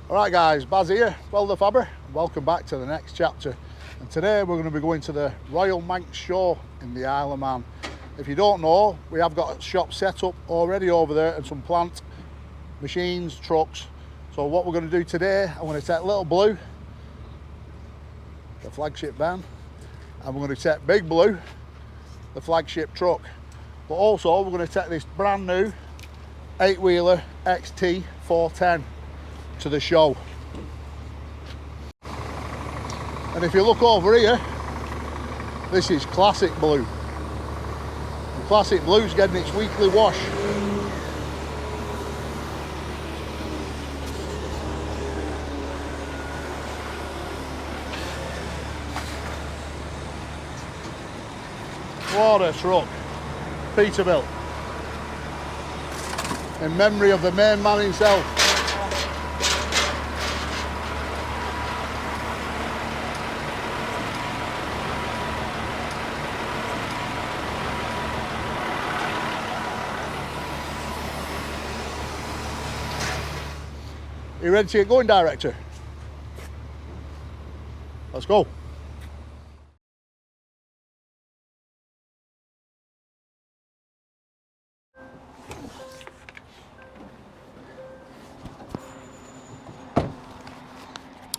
Alright guys, Baz here, WELDERFABBER. Welcome back to the next chapter. And today we're going to be going to the Royal Manx Show in the Isle of Man. If you don't know, we have got a shop set up already over there and some plant, machines, trucks. So what we're going to do today, I'm going to take Little Blue, the flagship van, and we're going to take Big Blue, the flagship truck. But also we're going to take this brand new 8-wheeler XT 410 to the show. And if you look over here, this is Classic Blue. And Classic Blue's getting its weekly wash. What a truck. Peterbilt. In memory of the main man himself. You ready to get going, director? Let's go.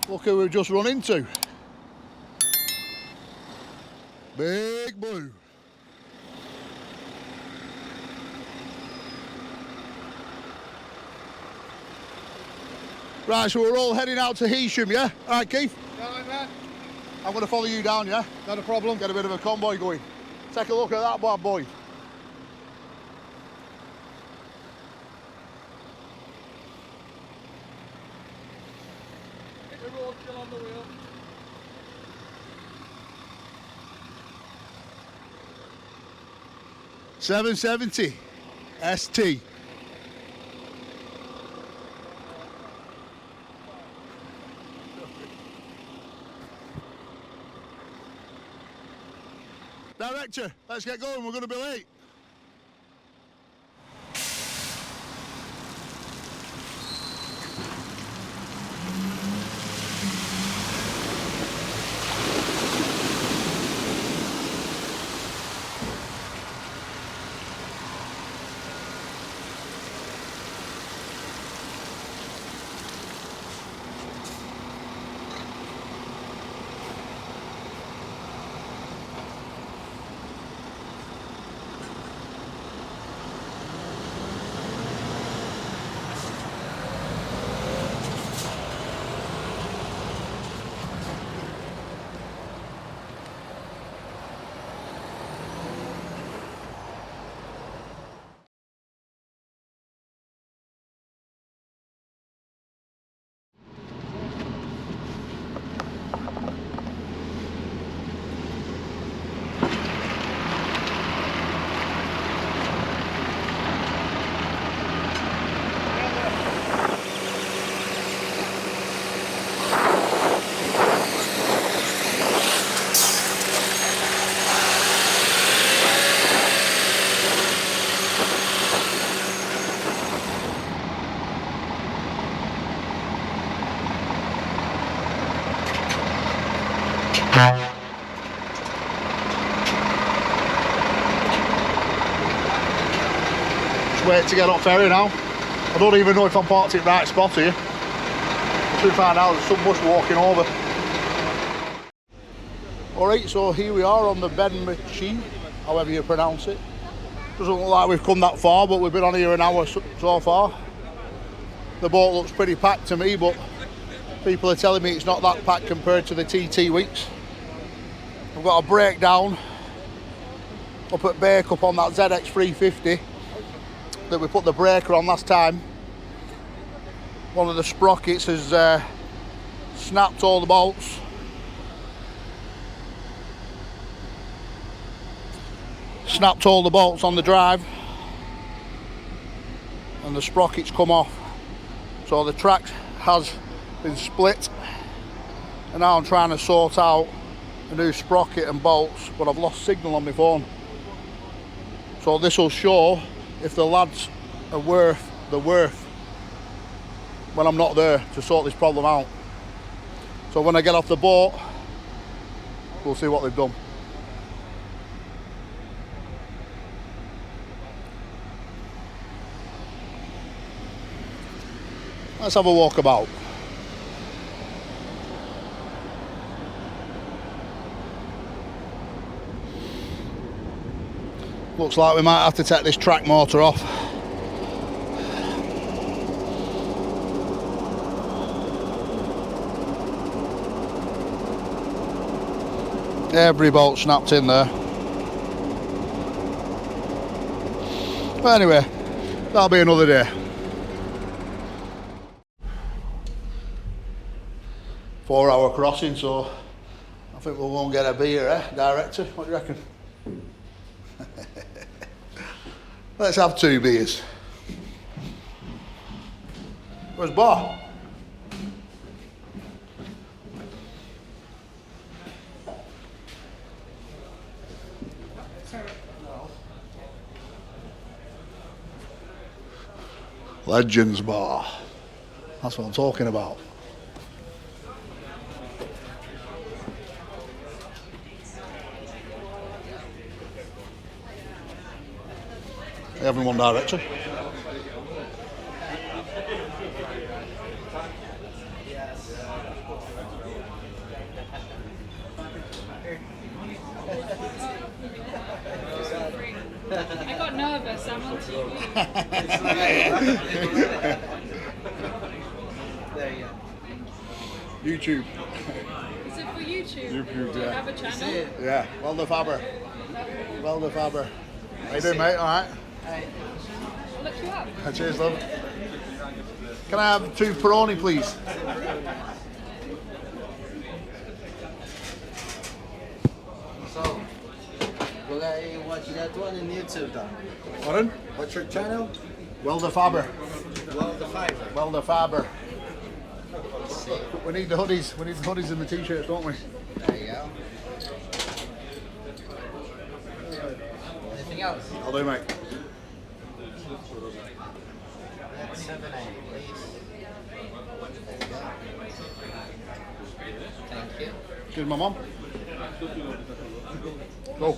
Look who we've just run into. Big Blue. Right, so we're all heading out to Heysham, yeah? All right, Keith? Right, man. I'm going to follow you down, yeah? Not a problem. Get a bit of a convoy going. Take a look at that bad boy. Hit the road, chill on the wheel. $770 ST. Director, let's get going, we're going to be late. Just wait to get up ferry now. I don't even know if I'm parked in the right spot here. Should find out, there's some bush walking over. Alright, so here we are on the Ben Machine, however you pronounce it. Doesn't look like we've come that far, but we've been on here an hour so far. The boat looks pretty packed to me, but people are telling me it's not that packed compared to the TT weeks. I've got a breakdown up at Bacup on that ZX350 that we put the breaker on last time. One of the sprockets has snapped all the bolts. Snapped all the bolts on the drive and the sprockets come off. So the track has been split and now I'm trying to sort out a new sprocket and bolts, but I've lost signal on my phone. So this will show if the lads are worth when I'm not there to sort this problem out. So when I get off the boat, we'll see what they've done. Let's have a walk about. Looks like we might have to take this track motor off. Every bolt snapped in there. But anyway, that'll be another day. 4-hour crossing, so I think we'll go and get a beer, Director? What do you reckon? Let's have 2 beers. Where's Bar? Legends Bar. That's what I'm talking about. Having one, Director? I got nervous, I'm on TV. YouTube. Is it for YouTube? YouTube, Do you yeah. have a channel? Yeah, WELDERFABBER. WELDERFABBER. How you doing, mate? All right? I'll look you up. Cheers, love. Can I have 2 Peroni, please? So, will I watch that one on YouTube then? Pardon? What's your channel? WELDERFABBER. WELDERFABBER. WELDERFABBER. We need the hoodies. We need the hoodies and the t-shirts, don't we? There you go. Anything else? I'll do, mate. That's 7A, please. There you go. Thank you. Excuse my mum. Go.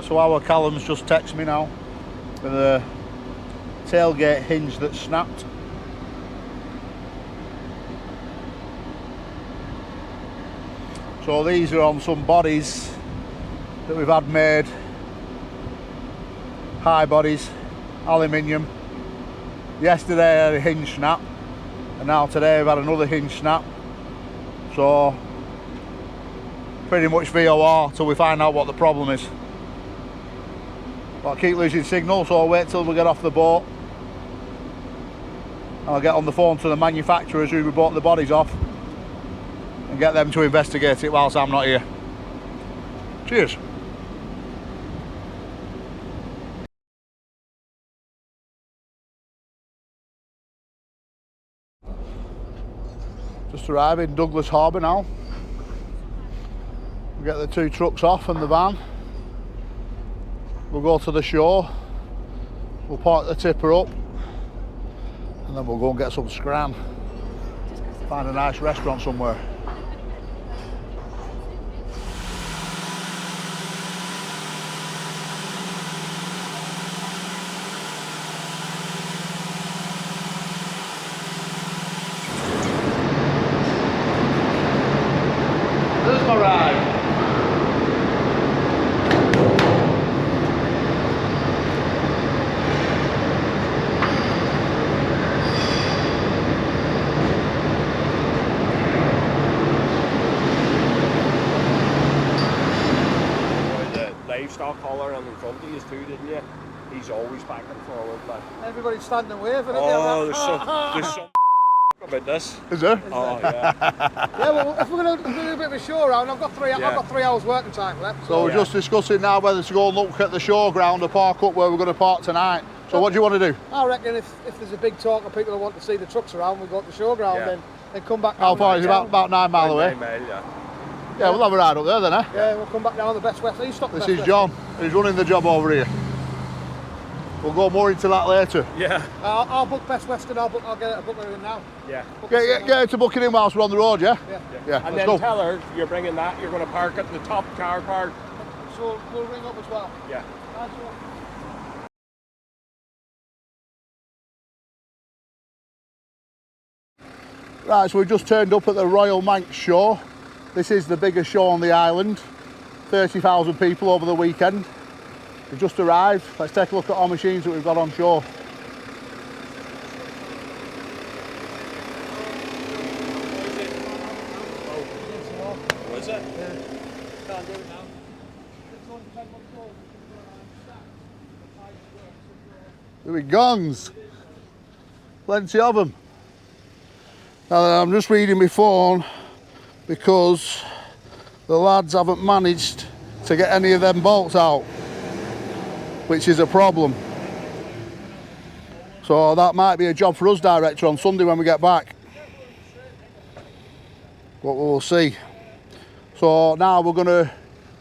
So our Callum's just texted me now with a tailgate hinge that's snapped. So these are on some bodies that we've had made, high bodies, aluminium. Yesterday I had a hinge snap, and now today I've had another hinge snap. So pretty much VOR till we find out what the problem is. But I keep losing signal, so I'll wait till we get off the boat and I'll get on the phone to the manufacturers who we bought the bodies off and get them to investigate it whilst I'm not here. Cheers. Just arrived in Douglas Harbour now. We'll get the 2 trucks off and the van. We'll go to the shore. We'll park the tipper up and then we'll go and get some scran. Find a nice restaurant somewhere. There's my ride. Livestock hauler on in front of you too, didn't you? He's always back and forward, like. Everybody's standing and waving. Oh, there's some about this. Is there? Oh yeah. Yeah, well, if we're going to do a bit of a show round, I've got 3 hours working time left. So we're just discussing now whether to go and look at the showground or park up where we're going to park tonight. So what do you want to do? I reckon if there's a big talk of people who want to see the trucks around, we'll go to the showground then come back down. How far is it? About 9 mile away. 9 mile, yeah. Yeah, we'll have a ride up there then, eh? Yeah, we'll come back down the best west. This is John, who's running the job over here. We'll go more into that later. Yeah. I'll book Best Western. I'll get a booker in now. Yeah. Get her to book it in whilst we're on the road, yeah? Yeah, And let's then go. tell her you're bringing that. You're going to park at the top car park. So we'll ring up as well. Yeah. Right, so we've just turned up at the Royal Manx Show. This is the biggest show on the island. 30,000 people over the weekend. We've just arrived. Let's take a look at our machines that we've got on show. Was it? Can't do it now. There we gongs. Plenty of them. Now I'm just reading my phone because the lads haven't managed to get any of them bolts out, which is a problem. So that might be a job for us, Director, on Sunday when we get back. But we'll see. So now we're going to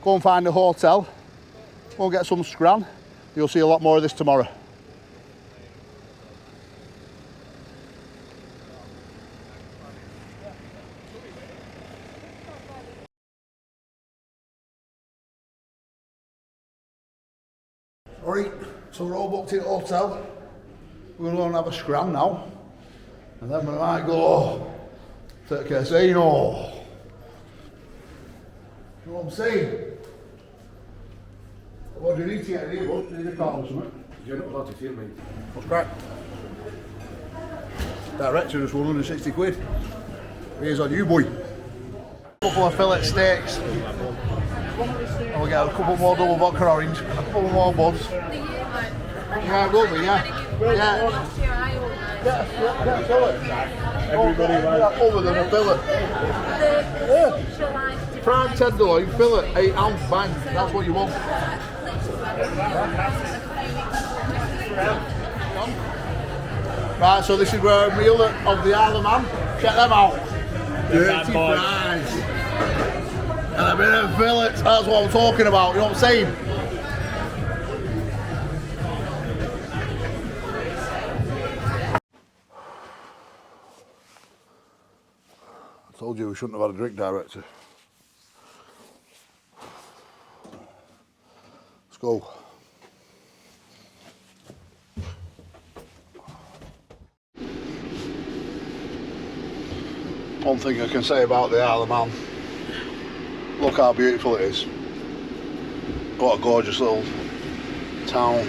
go and find a hotel. We'll get some scran. You'll see a lot more of this tomorrow. Alright, so we're all booked in at the hotel. We're going to go and have a scram now. And then we might go to the casino. You know what I'm saying? What do you need to get here, bud? Do you need a car or something? You're not allowed to film me. What's crack? Director just 160 quid. Here's on you, boy. Couple of fillet steaks. And we'll get a couple more double vodka orange, a couple more buds. Yeah, it will be, yeah. Yeah. Yeah, fillet. Everybody likes other than a fillet. Yeah. Prime tenderloin, fillet, 8 ounce bang. That's what you want. Right, so this is where a meal of the Isle of Man. Check them out. Dirty fries. And a bit of fillets. That's what I'm talking about. You know what I'm saying? I told you we shouldn't have had a drink, Director. Let's go. One thing I can say about the Isle of Man, look how beautiful it is. What a gorgeous little town.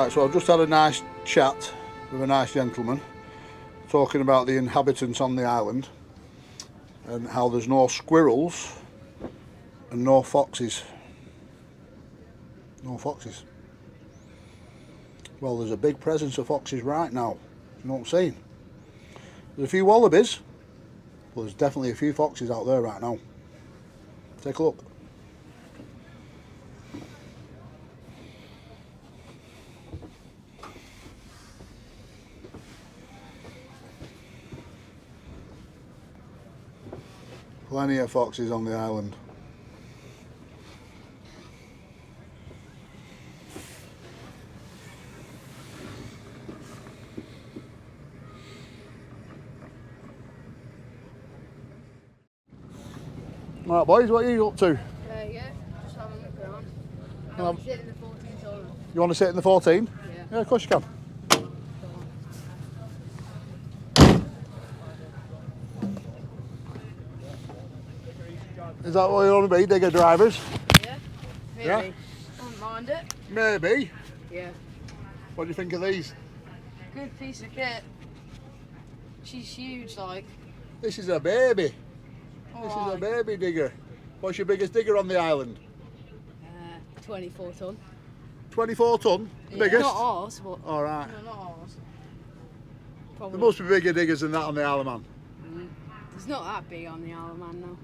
Right, so I've just had a nice chat with a nice gentleman talking about the inhabitants on the island and how there's no squirrels and no foxes. No foxes. Well, there's a big presence of foxes right now. You know what I'm saying? There's a few wallabies, but there's definitely a few foxes out there right now. Take a look. Plenty of foxes on the island. Right, boys, what are you up to? Yeah, just having a look around. Um, I'm sitting in the 14 toilet. You want to sit in the 14? Yeah. Yeah, of course you can. Is that what you want to be, digger drivers? Yeah? Maybe. Yeah? I don't mind it. Maybe. Yeah. What do you think of these? Good piece of kit. She's huge, like. This is a baby. This is a Alright. baby digger. What's your biggest digger on the island? 24 ton. 24 ton? Yeah. Biggest? Not ours, but. Alright. No, not ours. There Probably. must be bigger diggers than that on the Isle of Man. It's not that big on the Isle of Man, no.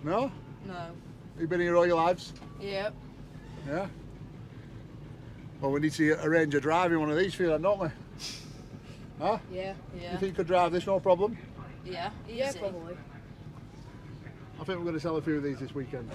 No? No. You've been here all your lives? Yep. Yeah? Well, we need to arrange a driving one of these for you then, don't we? Huh? Yeah. Yeah. You think you could drive this, no problem? Yeah. Yeah, easy. probably. I think we're going to sell a few of these this weekend.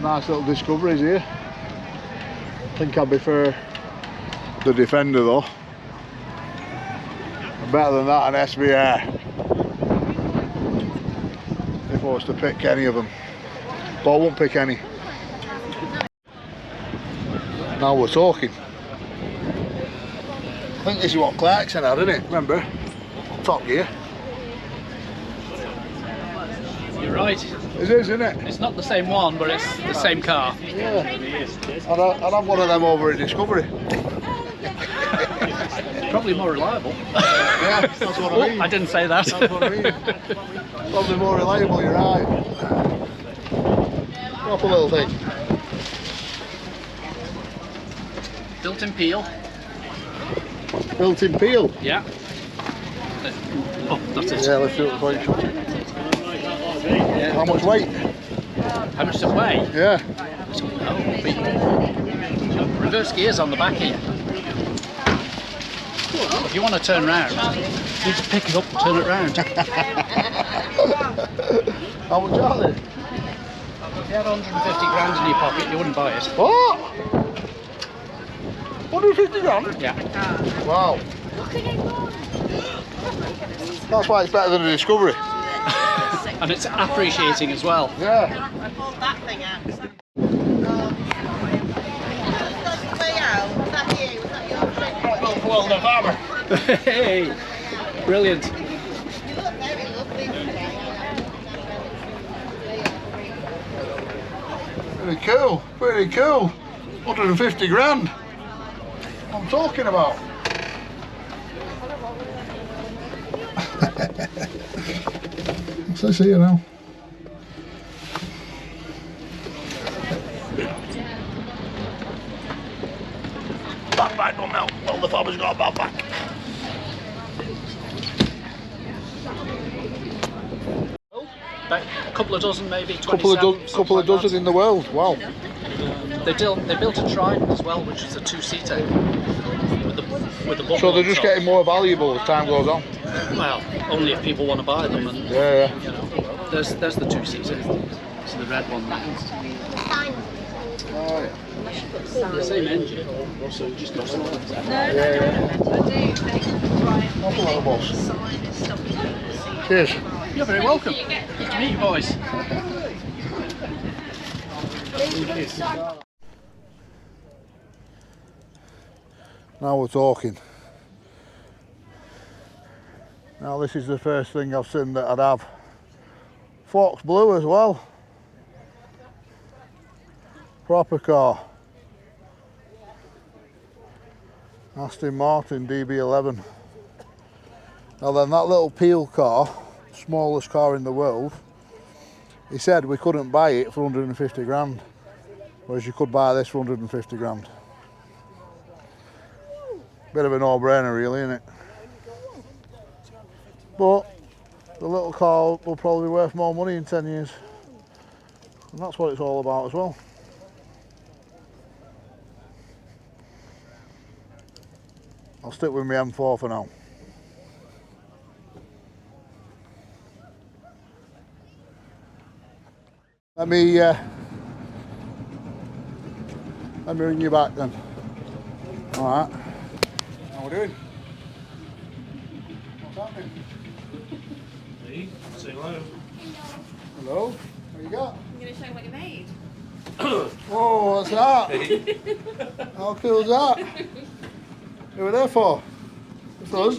Nice little discoveries here. I think I'd prefer the Defender though. Better than that, an SBR. If I was to pick any of them. But I won't pick any. Now we're talking. I think this is what Clarkson had, isn't it? Remember? Top Gear. You're right. It is, isn't it? It's not the same one, but it's the same car. Yeah. I'd have one of them over at Discovery. Probably more reliable. Yeah, that's what I mean. I didn't say that. That's what I mean. Probably more reliable, you're right. Proper little thing. Built in Peel. Built in Peel. Yeah. Oh, that's it. Yeah, let's do it before you shut it. Yeah. How much weight? How much does it weigh? Yeah. Reverse gears on the back here. If you want to turn round, you just pick it up and turn it round. How much are they? If you had 150 grand in your pocket, you wouldn't buy it. What? 150 grand? Yeah. Wow. That's why it's better than a Discovery. And it's appreciating as well. Yeah. I pulled that thing out. Was that you? Was that your friend? WELDERFABBER. Hey! Brilliant. You look very lovely today. Pretty cool. Pretty cool. 150 grand. What I'm talking about. What's this here now? right done now. WELDERFABBER's got a bad back. About a couple of dozen, maybe 27. Couple of dozen in the world. Wow. They built a Trident as well, which is a two-seater with the bubble. So they're on just top. getting more valuable as time goes on. Well, only if people want to buy them. And Yeah. you know, there's the two-seater. It's the red one. Oh, yeah. The same engine, so just got some. No, I do think Brian Not a lot of balls. sign his stuff. Cheers. You're very welcome. Good to meet you, boys. Now we're talking. Now this is the first thing I've seen that I'd have. Fox Blue as well. Proper car. Aston Martin DB11. Now then, that little Peel car, smallest car in the world, he said we couldn't buy it for 150 grand, whereas you could buy this for 150 grand. Bit of a no-brainer really, isn't it? But the little car will probably be worth more money in 10 years. And that's what it's all about as well. I'll stick with my M4 for now. Let me ring you back then. Alright. How we doing? What's happening? Hey, say hello. Hello? What you got? I'm going to show you what you made. Whoa, what's that? How cool is that? Who were there for? It's us.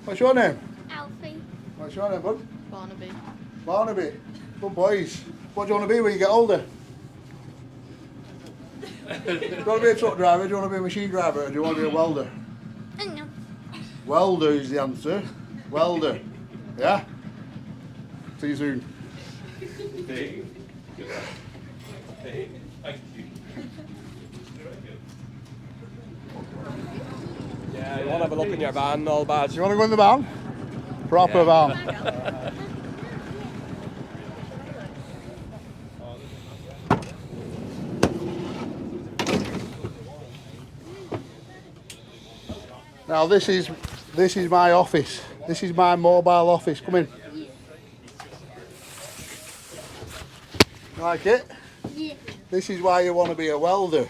What's your name? Alfie. What's your name, bud? Barnaby. Barnaby. Good boys. What do you want to be when you get older? Do you want to be a truck driver? Do you want to be a machine driver? Or do you want to be a welder? No. Welder is the answer. Welder. Yeah? See you soon. Hey. Hey. Thank you. Yeah, you want to have a look in your van and all bad. You want to go in the van? Proper van. Now this is my office. This is my mobile office. Come in. Like it? Yeah. This is why you want to be a welder.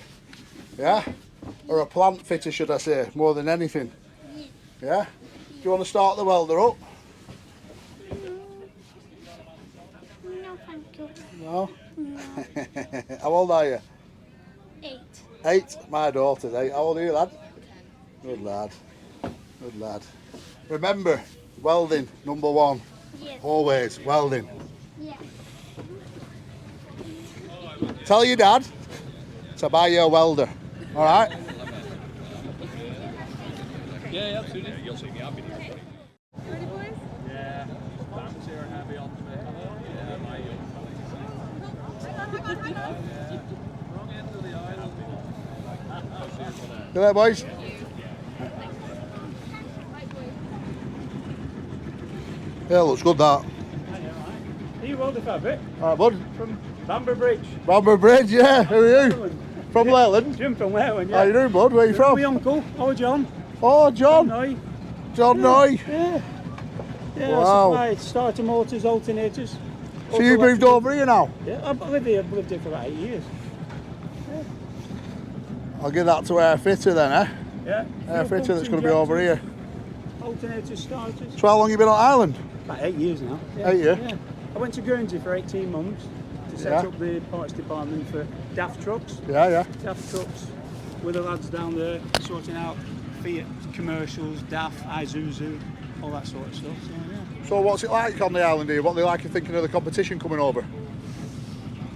Yeah? Or a plant fitter, should I say, more than anything. Yeah? Do you want to start the welder up? No, thank you. No? How old are you? 8. 8? My daughter's 8. How old are you, lad? Good lad. Good lad. Remember, welding, number 1. Yes. Always, welding. Yeah. Tell your dad to buy you a welder. Alright? Yeah, absolutely. You'll see me happy. Ready, boys? Yeah, fancy or heavy on the yeah, my wrong end of the aisle. Good night, boys. Yeah, looks good, that. Are you WELDERFABBER? Alright, bud. From Bamber Bridge? Bamber Bridge, yeah. Who are you? From Leyland. Jim from Leyland, yeah. How you doing, bud? Where are you from? My uncle, John. Oh, John. Noy. John Noy. Yeah. Yeah, Wow. I supply starter motors, alternators. So you moved over here now? Yeah, I've lived here for about 8 years. I'll give that to Air Fitter then, eh? Yeah. Air Fuel Fitter that's pumps, going to be over here. Alternators, starters. So how long you been on Ireland? About 8 years now. Yeah. 8 years? Yeah. I went to Guernsey for 18 months to set Yeah. up the parts department for DAF trucks. Yeah, yeah. DAF trucks with the lads down there sorting out Fiat commercials, DAF, Isuzu, all that sort of stuff. So yeah. So what's it like on the island here? What are they like thinking of the competition coming over?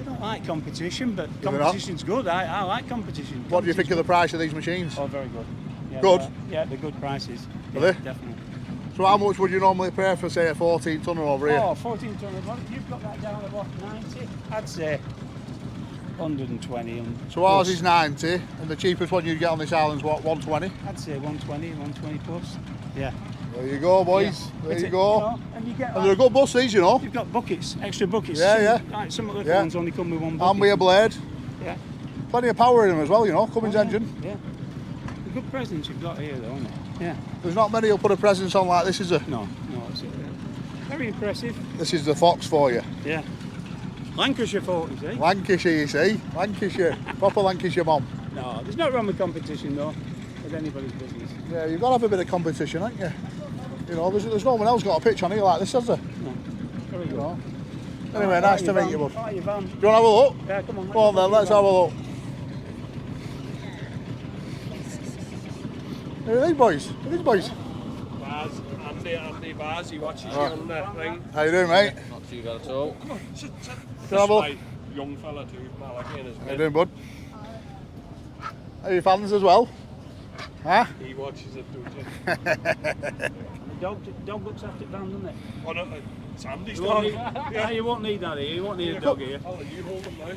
I don't like competition, but they not? competition's good. I like competition. What do you think of the price of these machines? Oh, very good. Yeah, Good? Yeah, they're good prices. Are Yeah, they? definitely. So how much would you normally pay for, say, a 14 tonner over here? Oh, 14 tonne. You've got that down at what, 90? I'd say 120. So ours is 90, and the cheapest one you get on this island's what, 120? I'd say 120, 120 plus. Yeah. There you go, boys. Yeah. There It's you a- go. know, and you get And they're good buses, you know. you've got buckets, extra buckets. Yeah, some, yeah. Right, some of the Yeah. ones only come with one bucket. And with a blade. Yeah. Plenty of power in them as well, you know, Cummins engine. Yeah. The good presents you've got here, though, aren't they? Yeah. There's not many who'll put a presence on like this, is there? No, it's very impressive. This is the Fox for you. Yeah. Lancashire 40s, eh? Lancashire, you see. Lancashire. Proper Lancashire mom. No, there's no wrong with competition, though, with anybody's business. Yeah, you've got to have a bit of competition, haven't you? You know, there's no one else got a pitch on here like this, has there? No. Very You good. know. Anyway, nice to meet you, bud. Oh, your van. Do you want to have a look? Yeah, come on. Come on then, let's have a look. Who are these boys? Who are these boys? Baz, Andy Baz, he watches you on the thing. How you doing, mate? Not too bad at all. Come on, sit. Can I have a look? This young fella too, Malachi and his How you mate. doing, bud? Are you fans as well? Huh? He watches it, don't you? The dog looks after it down, doesn't it? Oh no, it's Andy's You won't, dog. need, yeah, you won't need that here. You won't need a dog here. I'll let you hold him now.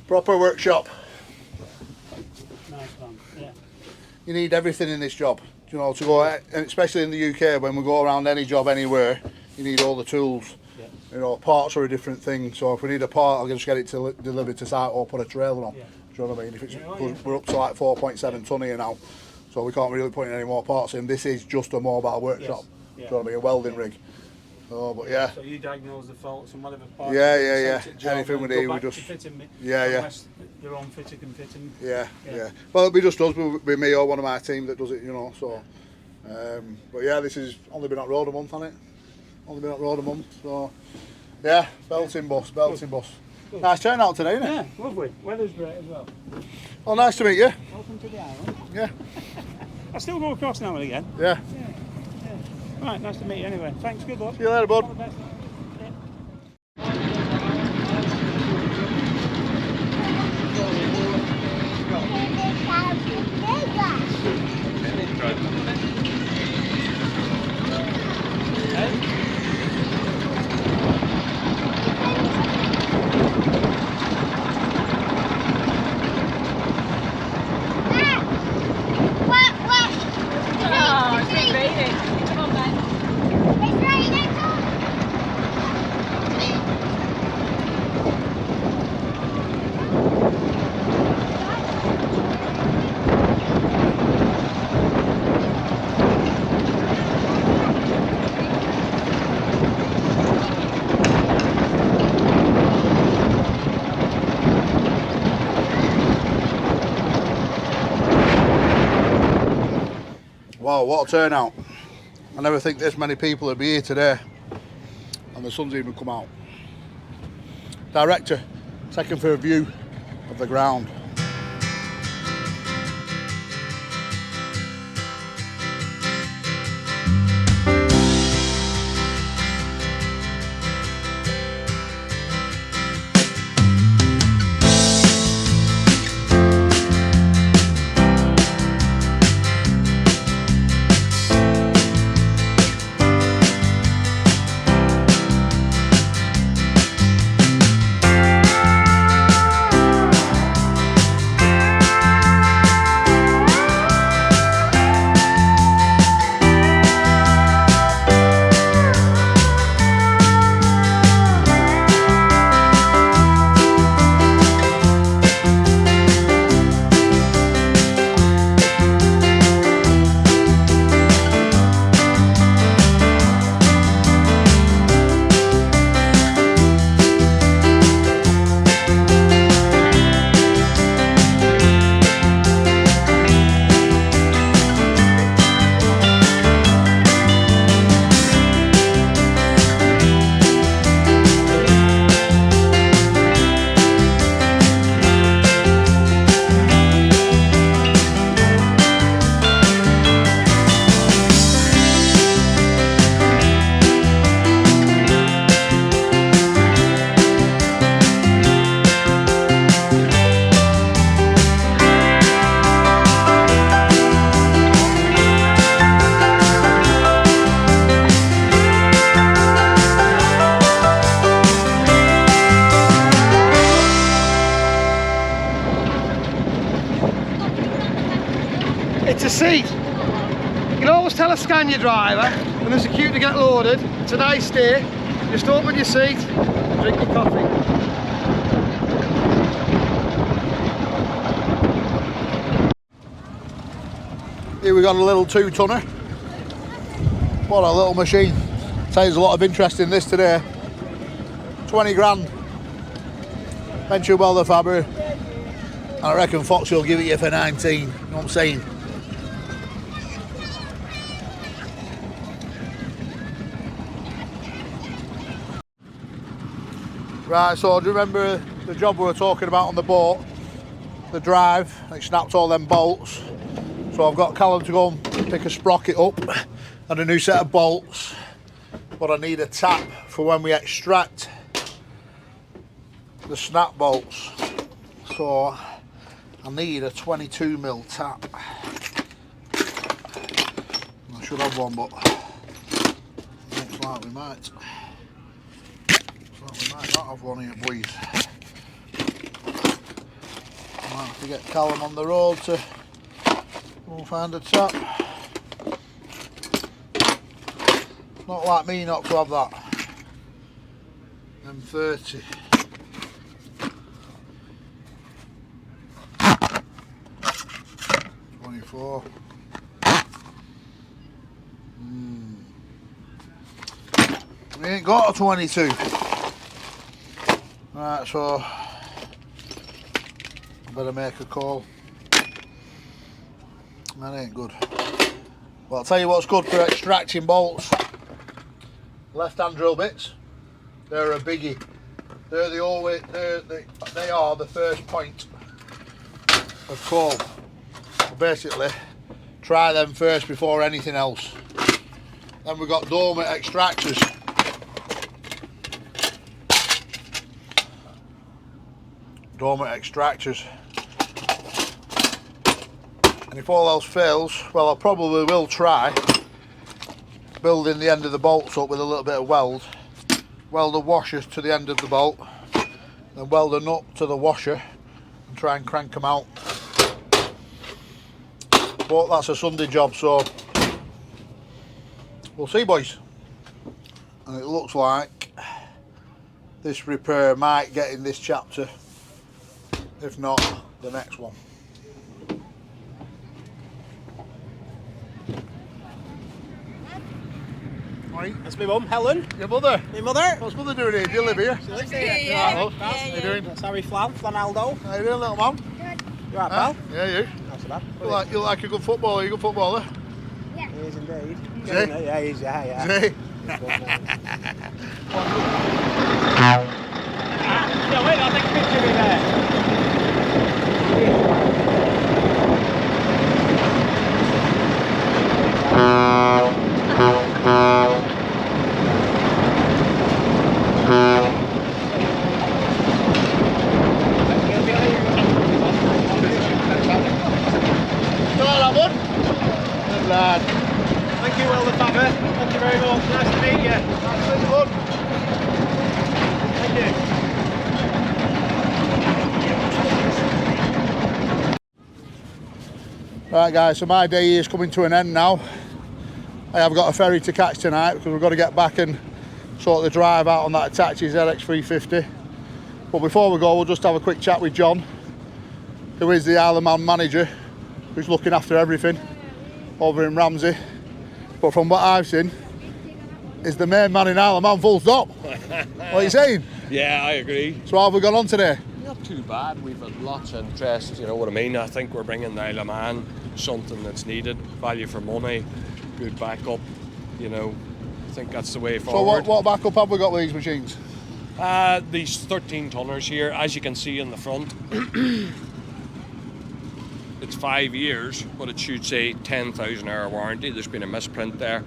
Proper workshop. Nice van, yeah. You need everything in this job. You know, to go, and especially in the UK, when we go around any job anywhere, you need all the tools. Yeah. You know, parts are a different thing. So if we need a part, I'll just get it delivered to site or put a trailer on. Yeah. Do you know what I mean? If it's, we're up to like 4.7 tonne here now, so we can't really put any more parts in. This is just a mobile workshop. Yes. Do you know what I mean? A welding rig. Oh, but yeah. So you diagnose the faults and whatever parts. Yeah. sent to job, Anything we then do, go we back to just. fit 'em, Yeah. unless your own fitter can fit them. Yeah. Well, it'll be just us, with me or one of my team that does it, you know. So, but yeah, this has only been on road a month, hasn't it? Only been on road a month, so yeah, belting bus. Good. Nice turnout today, isn't it? Yeah, lovely. Weather's great as well. Well, nice to meet you. Welcome to the island. Yeah. I still go across now and again. Yeah. Right, nice to meet you anyway. Thanks, good luck. See you later, bud. All the best. Oh, it's been raining. Come on, Ben. Wow, what a turnout. I never think this many people would be here today. And the sun's even come out. Director, taken for a view of the ground. scan your driver, and there's a queue to get loaded. Today's stay, just open your seat, drink your coffee. Here we got a little 2-tonner. What a little machine. There's a lot of interest in this today. 20 grand. Venture WELDERFABBER. And I reckon Fox will give it you for 19. You know what I'm saying? Right, so do you remember the job we were talking about on the boat? The drive, it snapped all them bolts. So I've got Callum to go and pick a sprocket up and a new set of bolts. But I need a tap for when we extract the snap bolts. So I need a 22mm tap. I should have one, but looks like we might. We might not have one here, boys. I might have to get Callum on the road to go find a tap. Not like me not to have that. M30. $24. We ain't got a 22. Right, so I better make a call. That ain't good. Well, I'll tell you what's good for extracting bolts. Left-hand drill bits. They're a biggie. They're the always. They are the first point of call. So basically, try them first before anything else. Then we've got dormant extractors. Dormant extractors. And if all else fails, well, I probably will try building the end of the bolts up with a little bit of weld the washers to the end of the bolt, then weld a nut to the washer and try and crank them out. But that's a Sunday job, so we'll see, boys. And it looks like this repair might get in this chapter, if not the next one. Right. That's my mum, Helen. Your mother? My mother. What's mother doing here? Do you live here? She lives here. Yeah. How you doing? That's Harry Flanaldo. How you doing, little man? You alright, pal? Yeah, you. Not so bad. You like a good footballer? You a good footballer? Yeah. He is indeed. Is he? Yeah, he is, yeah. Is he? Yeah, wait, I'll take a picture of you there. Thank you, WELDERFABBER. Thank you very much. Nice to meet you. Absolutely good. Thank you. Right, guys, so my day is coming to an end now. I have got a ferry to catch tonight because we've got to get back and sort the drive out on that Hitachi ZX350. But before we go, we'll just have a quick chat with John, who is the Isle of Man manager, who's looking after everything over in Ramsey. But from what I've seen, is the main man in Isle of Man, full stop. What are you saying? Yeah, I agree. So how have we gone on today? Not too bad. We've had lots of interest, you know what I mean? I think we're bringing the Isle of Man something that's needed, value for money, good backup, you know. I think that's the way forward. So what backup have we got with these machines? These 13 tonners here, as you can see in the front, it's 5 years, but it should say 10,000 hour warranty. There's been a misprint there.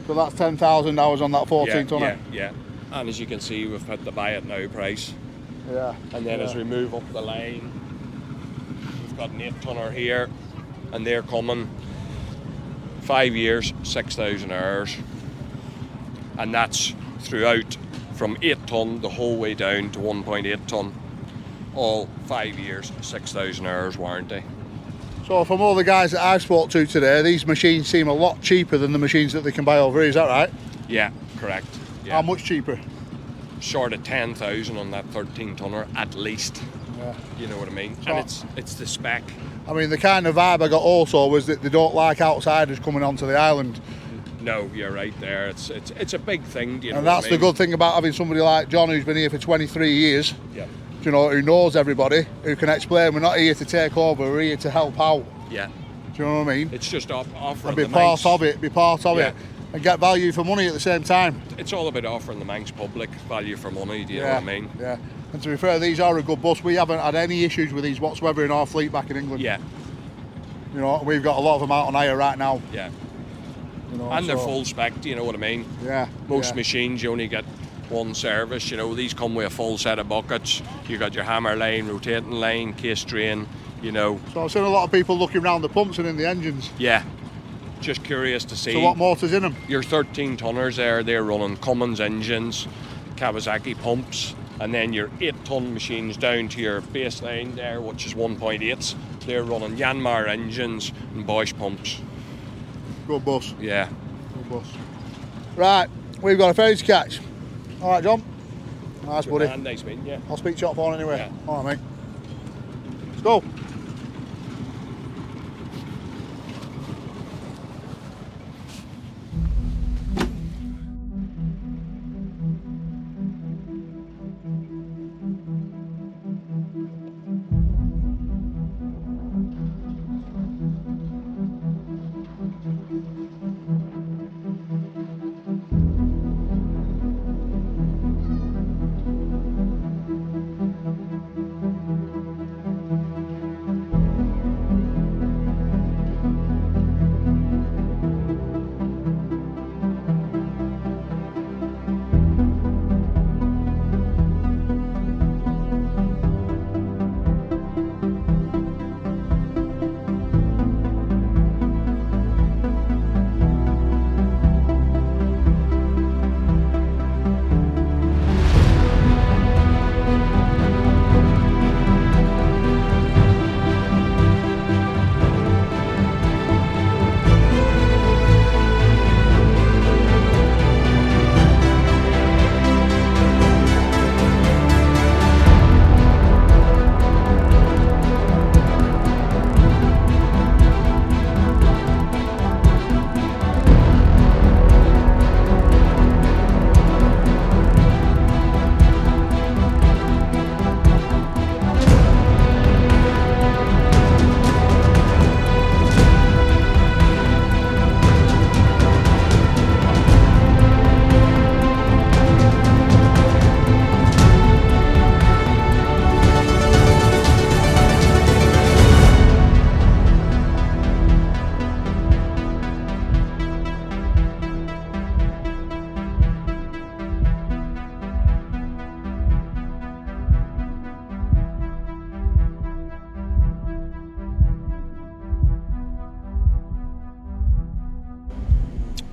So that's 10,000 hours on that 14 tonner? Yeah. And as you can see, we've put the buy it now price. Yeah. And then as we move up the line, we've got an 8-tonner here, and they're coming 5 years, 6,000 hours. And that's throughout from 8 ton the whole way down to 1.8 ton. All 5 years, 6,000 hours warranty. So from all the guys that I've spoke to today, these machines seem a lot cheaper than the machines that they can buy over here, is that right? Yeah, correct. Yeah. How much cheaper? Short of 10,000 on that 13 tonner at least. Yeah. You know what I mean? So, and it's the spec. I mean, the kind of vibe I got also was that they don't like outsiders coming onto the island. No, you're right there. It's a big thing. Do you know And what that's I mean? the good thing about having somebody like John, who's been here for 23 years. Yeah. You know, who knows everybody, who can explain. We're not here to take over. We're here to help out. Yeah. Do you know what I mean? It's just offering And be the part Manx. of it. Be part of Yeah. it, and get value for money at the same time. It's all about offering the Manx public value for money. Do you know what I mean? Yeah. And to be fair, these are a good bus. We haven't had any issues with these whatsoever in our fleet back in England. Yeah. You know, we've got a lot of them out on hire right now. Yeah. You know, And they're so- full spec. Do you know what I mean? Yeah. Most yeah. machines you only get one service. You know, these come with a full set of buckets. You got your hammer line, rotating line, case drain. You know. So I've seen a lot of people looking around the pumps and in the engines. Yeah. Just curious to see. So what motors in them? Your 13 tonners there, they're running Cummins engines, Kawasaki pumps, and then your 8-ton machines down to your baseline there, which is 1.8s. They're running Yanmar engines and Bosch pumps. Good bus. Yeah. Good bus. Right, we've got a ferry to catch. All right, John. Nice, buddy. And nice meeting you. I'll speak to you on phone anyway. Yeah. All right, mate. Let's go.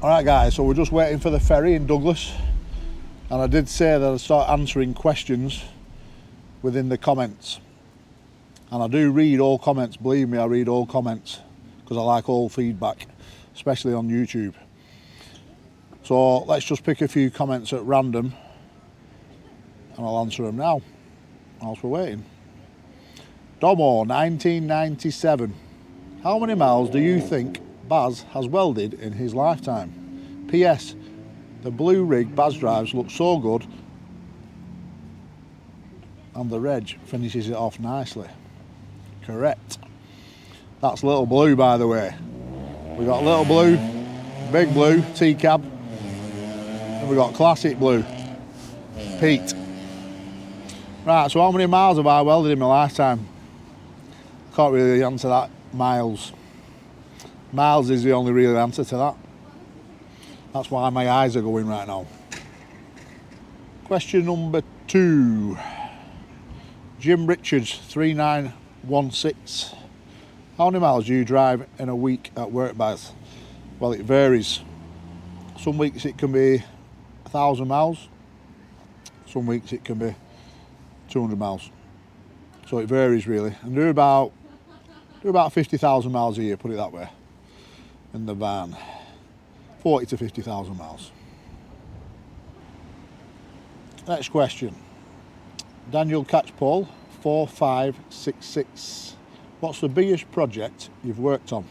Alright guys, so we're just waiting for the ferry in Douglas, and I did say that I'd start answering questions within the comments, and I do read all comments, believe me, I read all comments because I like all feedback, especially on YouTube. So let's just pick a few comments at random and I'll answer them now whilst we're waiting. Domo 1997, how many miles do you think Baz has welded in his lifetime? PS, the blue rig Baz drives looks so good and the reg finishes it off nicely. Correct. That's Little Blue, by the way. We got Little Blue, Big Blue, T-cab, and we got Classic Blue, Pete. Right, so how many miles have I welded in my lifetime? Can't really answer that. Miles. Miles is the only real answer to that. That's why my eyes are going right now. Question number 2. Jim Richards 3916. How many miles do you drive in a week at work, Baz? Well, it varies. Some weeks it can be 1,000 miles. Some weeks it can be 200 miles. So it varies really. I do about Do about 50,000 miles a year, put it that way, in the van. 40 to 50,000 miles. Next question. Daniel Catchpole 4566. What's the biggest project you've worked on?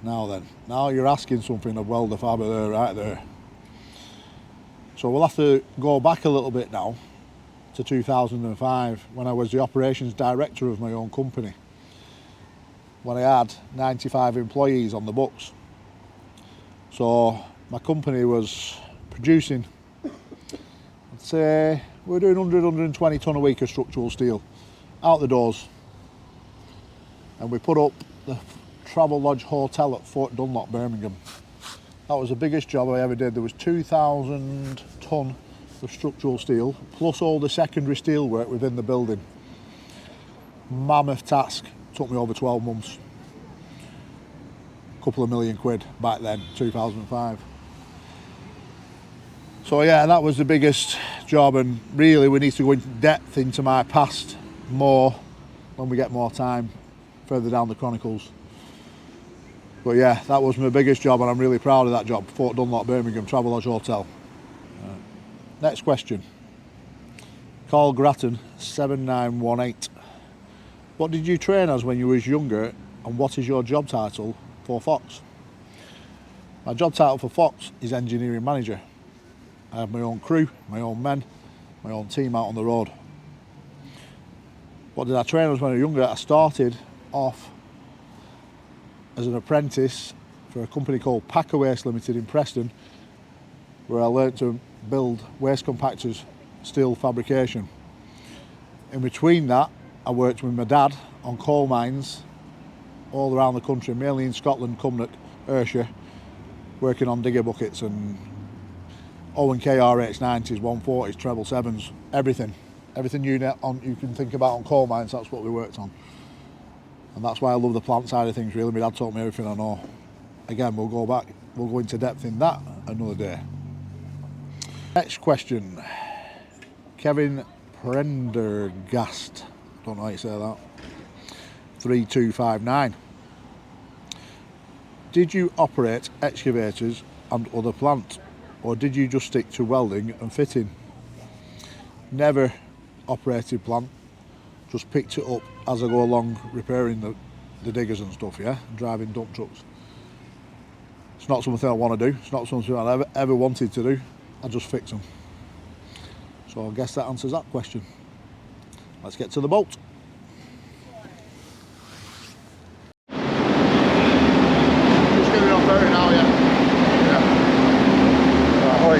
Now then, now you're asking something of WELDERFABBER there, right there. So we'll have to go back a little bit now to 2005 when I was the operations director of my own company, when I had 95 employees on the books. So my company was producing, I'd say we're doing 120 tonne a week of structural steel out the doors, and we put up the Travel Lodge Hotel at Fort Dunlop, Birmingham. That was the biggest job I ever did. There was 2,000 tonne of structural steel, plus all the secondary steel work within the building. Mammoth task. Took me over 12 months. Couple of million quid back then, 2005. So yeah, that was the biggest job, and really we need to go into depth into my past more when we get more time further down the Chronicles. But yeah, that was my biggest job, and I'm really proud of that job. Fort Dunlop, Birmingham, Travel Lodge Hotel. Next question. Carl Grattan 7918. What did you train as when you was younger, and what is your job title for Fox? My job title for Fox is engineering manager. I have my own crew, my own men, my own team out on the road. What did I train as when I was younger? I started off as an apprentice for a company called Packer Waste Limited in Preston, where I learnt to build waste compactors, steel fabrication. In between that, I worked with my dad on coal mines all around the country, mainly in Scotland, Cumnock, Ayrshire, working on digger buckets and Owen KRH90s, 140s, treble sevens, everything you can think about on coal mines. That's what we worked on, and that's why I love the plant side of things. Really, my dad taught me everything I know. Again, we'll go into depth in that another day. Next question, Kevin Prendergast, don't know how you say that, 3259. Did you operate excavators and other plant, or did you just stick to welding and fitting? Never operated plant, just picked it up as I go along, repairing the diggers and stuff, yeah, driving dump trucks. It's not something I want to do, it's not something I ever wanted to do, I just fix them. So I guess that answers that question. Let's get to the boat. Just getting off ferry now, yeah. Ahoy.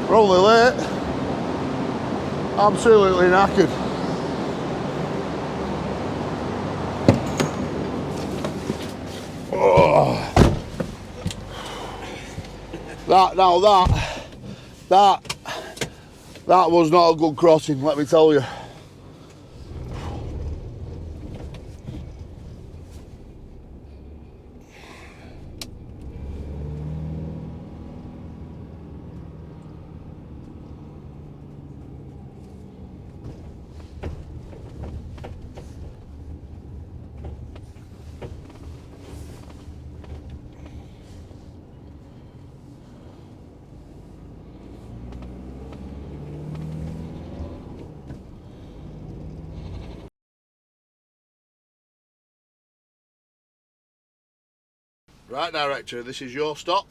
We're only late. Absolutely knackered. Oh. That was not a good crossing, let me tell you. Right, director, this is your stop.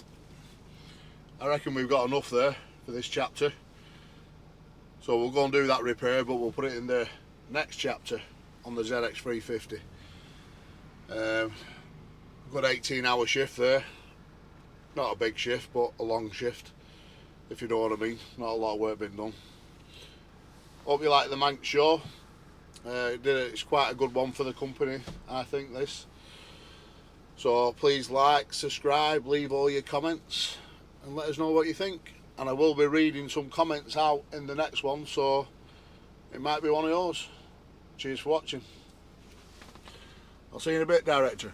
I reckon we've got enough there for this chapter. So we'll go and do that repair, but we'll put it in the next chapter on the ZX350. Good 18-hour shift there. Not a big shift, but a long shift, if you know what I mean. Not a lot of work being done. Hope you like the Manx show. It's quite a good one for the company, I think, this. So please like, subscribe, leave all your comments and let us know what you think. And I will be reading some comments out in the next one, so it might be one of yours. Cheers for watching. I'll see you in a bit, Director.